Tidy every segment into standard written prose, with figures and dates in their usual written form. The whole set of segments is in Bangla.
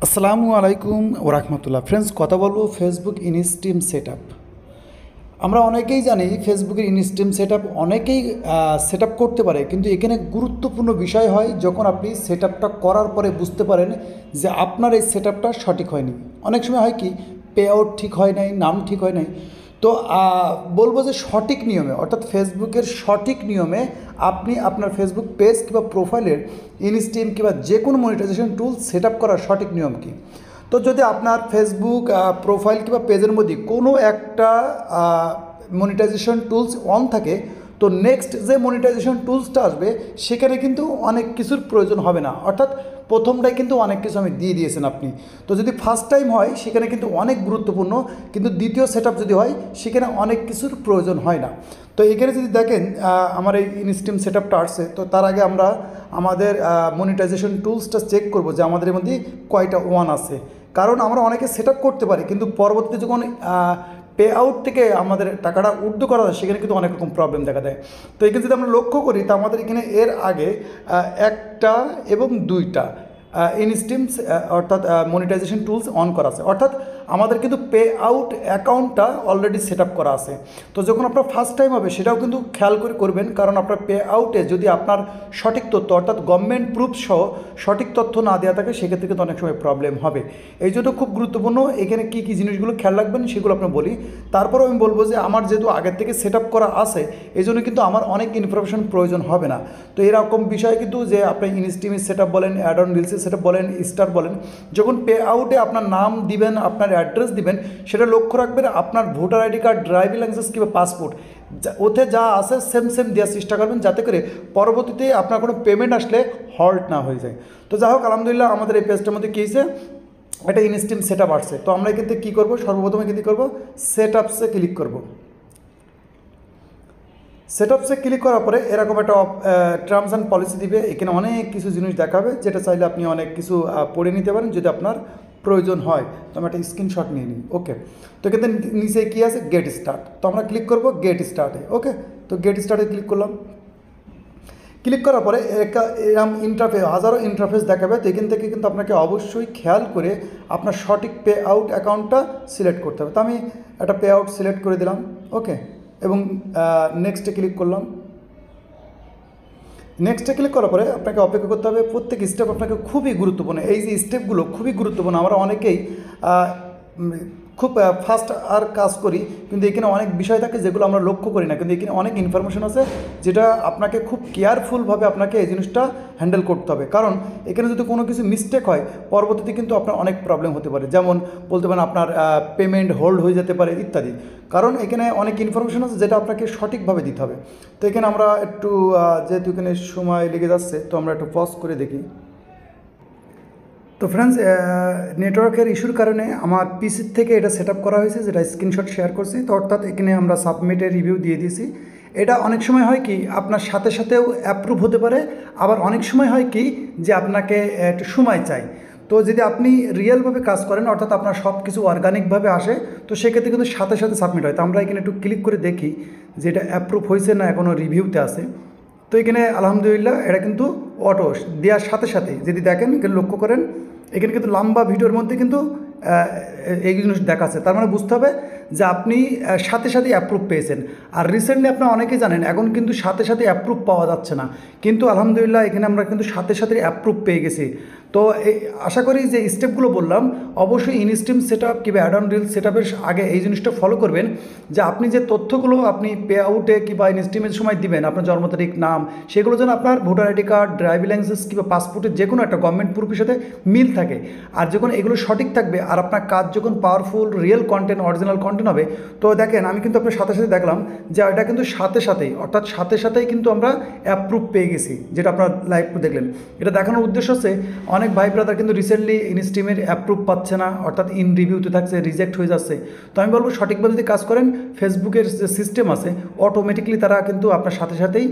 আসসালামু আলাইকুম ওরহমতুল্লাহ। ফ্রেন্ডস, কথা বলবো ফেসবুক ইনস্টিম সেট আপ। আমরা অনেকেই জানি ফেসবুকের ইনস্টিম সেট আপ অনেকেই সেট আপ করতে পারে, কিন্তু এখানে গুরুত্বপূর্ণ বিষয় হয় যখন আপনি সেট আপটা করার পরে বুঝতে পারেন যে আপনার এই সেট আপটা সঠিক হয়নি। অনেক সময় হয় কি, পে আউট ঠিক হয় নাই, নাম ঠিক হয় নাই। তো বলবো যে সঠিক নিয়মে, অর্থাৎ ফেসবুকের সঠিক নিয়মে আপনি আপনার ফেসবুক পেজ কিংবা প্রোফাইলের ইনস্টিম কিংবা যে কোনো মনিটাইজেশন টুল সেট আপ করার সঠিক নিয়ম কী। তো যদি আপনার ফেসবুক প্রোফাইল কিংবা পেজের মধ্যে কোনো একটা মনিটাইজেশন টুলস অন থাকে, তো নেক্সট যে মনিটাইজেশন টুলসটা আসবে সেখানে কিন্তু অনেক কিছুর প্রয়োজন হবে না। অর্থাৎ প্রথমটাই কিন্তু অনেক কিছু আমি দিয়ে দিয়েছেন আপনি। তো যদি ফার্স্ট টাইম হয় সেখানে কিন্তু অনেক গুরুত্বপূর্ণ, কিন্তু দ্বিতীয় সেট যদি হয় সেখানে অনেক কিছুর প্রয়োজন হয় না। তো এখানে যদি দেখেন আমার এই ইনস্টিম সেট আপটা আসছে, তো তার আগে আমরা আমাদের মনিটাইজেশন টুলসটা চেক করব যে আমাদের মধ্যে কয়টা ওয়ান আছে। কারণ আমরা অনেকে সেট আপ করতে পারি, কিন্তু পরবর্তীতে যখন পে আউট থেকে আমাদের টাকাটা উর্ধ করা হয় সেখানে কিন্তু অনেক রকম প্রবলেম দেখা দেয়। তো এখানে যদি আমরা লক্ষ্য করি, তা আমাদের এখানে এর আগে একটা এবং দুইটা ইনস্টিমস অর্থাৎ মনিটাইজেশন টুলস অন করা আছে, অর্থাৎ আমাদের কিন্তু পে আউট অ্যাকাউন্টটা অলরেডি সেট আপ করা আছে। তো যখন আপনার ফার্স্ট টাইম হবে সেটাও কিন্তু খেয়াল করে করবেন, কারণ আপনার পে আউটে যদি আপনার সঠিক তথ্য অর্থাৎ গভর্নমেন্ট প্রুফ সহ সঠিক তথ্য না দেওয়া থাকে সেক্ষেত্রে কিন্তু অনেক সময় প্রবলেম হবে। এই জন্য খুব গুরুত্বপূর্ণ এখানে কী কী জিনিসগুলো খেয়াল রাখবেন সেগুলো আপনি বলি। তারপরেও আমি বলবো যে আমার যেহেতু আগের থেকে সেট আপ করা আছে, এই জন্য কিন্তু আমার অনেক ইনফরমেশন প্রয়োজন হবে না। তো এরকম বিষয় কিন্তু যে আপনি ইনস্টিমের সেট আপ বলেন, অ্যাড অন রিলসের সেট আপ বলেন, স্টার বলেন, যখন পে আউটে আপনার নাম দিবেন, আপনার অ্যাড্রেস দিবেন, সেটা লক্ষ্য রাখবেন আপনার voter ID card, driving licence কিংবা পাসপোর্ট ওতে যা আছে সেম সেম দেওয়ার চেষ্টা করবেন, যাতে করে পরবর্তীতে আপনার কোনো পেমেন্ট আসলে হল্ট না হয়ে যায়। তো যাই হোক, আলহামদুলিল্লাহ আমাদের এই পেজটার মধ্যে কী হয়েছে, একটা ইনস্টিম সেট আপ আসছে। তো আমরা কিন্তু কী করবো, সর্বপ্রথমে কী করবো, সেট আপসে ক্লিক করবো। সেট আপসে ক্লিক করার পরে এরকম একটা টার্মস অ্যান্ড পলিসি দিবে। এখানে অনেক কিছু জিনিস দেখাবে, যেটা চাইলে আপনি অনেক কিছু পড়ে নিতে পারেন যদি আপনার প্রয়োজন হয়। তো আমি একটা স্ক্রিনশট নিয়ে নিই। ওকে, তো এখানে নিচে কী আছে, গেট স্টার্ট। তো আমরা ক্লিক করবো গেট স্টার্টে। ওকে, তো গেট স্টার্টে ক্লিক করলাম। ক্লিক করার পরে এরকম ইন্টারফেস, হাজারো ইন্টারফেস দেখাবে। তো এখান থেকে কিন্তু আপনাকে অবশ্যই খেয়াল করে আপনার সঠিক পে আউট অ্যাকাউন্টটা সিলেক্ট করতে হবে। তো আমি একটা পে আউট সিলেক্ট করে দিলাম। ওকে, এবং নেক্সটে ক্লিক করলাম। নেক্সটে ক্লিক করার পরে আপনাকে অপেক্ষা করতে হবে। প্রত্যেক স্টেপ আপনাকে খুবই গুরুত্বপূর্ণ, এই যে স্টেপগুলো খুবই গুরুত্বপূর্ণ। আমরা অনেকেই খুব ফাস্ট আর কাজ করি, কিন্তু এখানে অনেক বিষয় থাকে যেগুলো আমরা লক্ষ্য করি না, কিন্তু এখানে অনেক ইনফরমেশন আছে যেটা আপনাকে খুব কেয়ারফুলভাবে আপনাকে এই জিনিসটা হ্যান্ডেল করতে হবে। কারণ এখানে যদি কোনো কিছু মিস্টেক হয় পরবর্তীতে কিন্তু আপনার অনেক প্রবলেম হতে পারে, যেমন বলতে পারেন আপনার পেমেন্ট হোল্ড হয়ে যেতে পারে ইত্যাদি। কারণ এখানে অনেক ইনফরমেশন আছে যেটা আপনাকে সঠিকভাবে দিতে হবে। তো এখানে আমরা একটু যেহেতু এখানে সময় লেগে যাচ্ছে, তো আমরা একটু পজ করে দেখি। তো ফ্রেন্ডস, নেটওয়ার্কের ইস্যুর কারণে আমার পিসির থেকে এটা সেট আপ করা হয়েছে, যেটা স্ক্রিনশট শেয়ার করছি। তো অর্থাৎ এখানে আমরা সাবমিটের রিভিউ দিয়ে দিয়েছি। এটা অনেক সময় হয় কি, আপনার সাথে সাথেও অ্যাপ্রুভ হতে পারে, আবার অনেক সময় হয় কি যে আপনাকে একটু সময় চাই। তো যদি আপনি রিয়েলভাবে কাজ করেন, অর্থাৎ আপনার সব কিছু অর্গানিকভাবে আসে, তো সেক্ষেত্রে কিন্তু সাথে সাথে সাবমিট হয়। তো আমরা এখানে একটু ক্লিক করে দেখি যে এটা অ্যাপ্রুভ হয়েছে না এখনও রিভিউতে আছে। তো এখানে আলহামদুলিল্লাহ এটা কিন্তু অটো দেওয়ার সাথে সাথে যদি দেখেন, এখানে লক্ষ্য করেন, এখানে কিন্তু লম্বা ভিডিওর মধ্যে কিন্তু এই জিনিস দেখাচ্ছে। তার মানে বুঝতে হবে যে আপনি সাথে সাথে অ্যাপ্রুভ পেয়েছেন। আর রিসেন্টলি আপনারা অনেকেই জানেন এখন কিন্তু সাথে সাথে অ্যাপ্রুভ পাওয়া যাচ্ছে না, কিন্তু আলহামদুলিল্লাহ এখানে আমরা কিন্তু সাথে সাথে অ্যাপ্রুভ পেয়ে গেছি। তো আশা করি যে স্টেপগুলো বললাম, অবশ্যই ইনস্টিম সেট আপ কিংবা অ্যাড অন রিলস সেট আপের আগে এই জিনিসটা ফলো করবেন, যে আপনি যে তথ্যগুলো আপনি পে আউটে কিংবা ইনস্টিমের সময় দিবেন, আপনার জন্ম তারিখ, নাম, সেগুলো যেন আপনার voter ID card, driving licence কিংবা পাসপোর্টের যে কোনো একটা গভর্নমেন্ট প্রুফের সাথে মিল থাকে। আর যখন এগুলো সঠিক থাকবে আর আপনার কাজ যখন powerful real content, original content হবে, তো দেখেন আমি কিন্তু আপনার সাথে সাথে দেখলাম যে এটা কিন্তু সাথে সাথেই, অর্থাৎ সাথে সাথেই কিন্তু আমরা অ্যাপ্রুভ পেয়ে গেছি, যেটা আপনার লাইভ দেখলেন। এটা দেখানোর উদ্দেশ্য হচ্ছে অনেক ভাই ব্রাদার কিন্তু রিসেন্টলি ইনস্টিমের অ্যাপ্রুভ পাচ্ছে না, অর্থাৎ ইন রিভিউতে থাকছে, রিজেক্ট হয়ে যাচ্ছে। তো আমি বলবো সঠিকভাবে যদি কাজ করেন, ফেসবুকের যে সিস্টেম আছে অটোমেটিকলি তারা কিন্তু আপনার সাথে সাথেই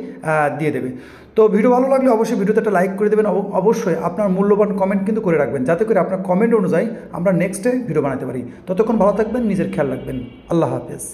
দিয়ে দেবে। তো ভিডিও ভালো লাগলে অবশ্যই ভিডিওতে একটা লাইক করে দেবেন, অবশ্যই আপনার মূল্যবান কমেন্ট কিন্তু করে রাখবেন, যাতে করে আপনার কমেন্ট অনুযায়ী আমরা নেক্সটে ভিডিও বানাতে পারি। ততক্ষণ ভালো থাকবেন, নিজের খেয়াল রাখবেন। আল্লাহ হাফেজ।